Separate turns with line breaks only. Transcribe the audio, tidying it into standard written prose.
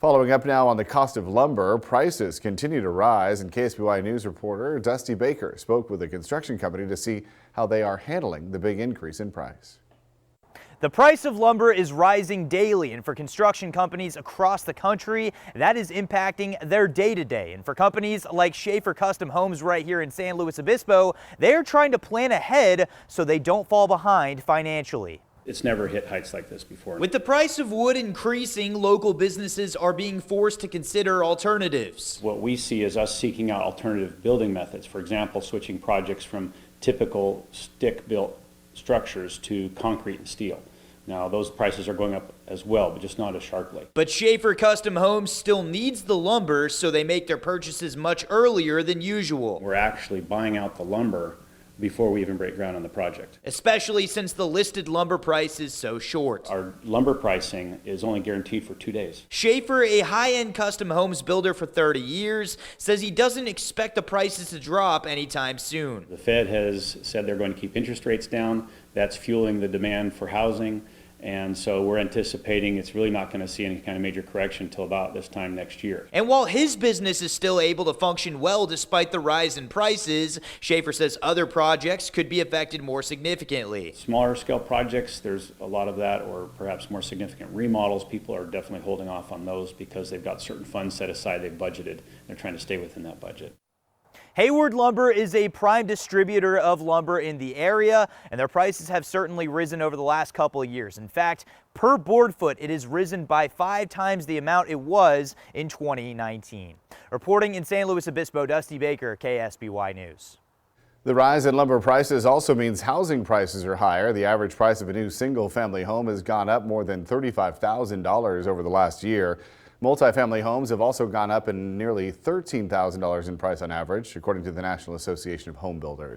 Following up now on the cost of lumber, prices continue to rise, and KSBY News reporter Dusty Baker spoke with a construction company to see how they are handling the big increase in price.
The price of lumber is rising daily, and for construction companies across the country, that is impacting their day-to-day. And for companies like Schaefer Custom Homes right here in San Luis Obispo, they're trying to plan ahead so they don't fall behind financially.
It's never hit heights like this before.
With the price of wood increasing, local businesses are being forced to consider alternatives.
What we see is us seeking out alternative building methods. For example, switching projects from typical stick-built structures to concrete and steel. Now, those prices are going up as well, but just not as sharply.
But Schaefer Custom Homes still needs the lumber, so they make their purchases much earlier than usual.
We're actually buying out the lumber before we even break ground on the project.
Especially since the listed lumber price is so short.
Our lumber pricing is only guaranteed for 2 days.
Schaefer, a high-end custom homes builder for 30 years, says he doesn't expect the prices to drop anytime soon.
The Fed has said they're going to keep interest rates down. That's fueling the demand for housing. And so we're anticipating it's really not going to see any kind of major correction until about this time next year.
And while his business is still able to function well despite the rise in prices, Schaefer says other projects could be affected more significantly.
Smaller scale projects, there's a lot of that, or perhaps more significant remodels. People are definitely holding off on those because they've got certain funds set aside, they've budgeted. They're trying to stay within that budget.
Hayward Lumber is a prime distributor of lumber in the area, and their prices have certainly risen over the last couple of years. In fact, per board foot, it has risen by 5 times the amount it was in 2019. Reporting in San Luis Obispo, Dusty Baker, KSBY News.
The rise in lumber prices also means housing prices are higher. The average price of a new single-family home has gone up more than $35,000 over the last year. Multifamily homes have also gone up in nearly $13,000 in price on average, according to the National Association of Home Builders.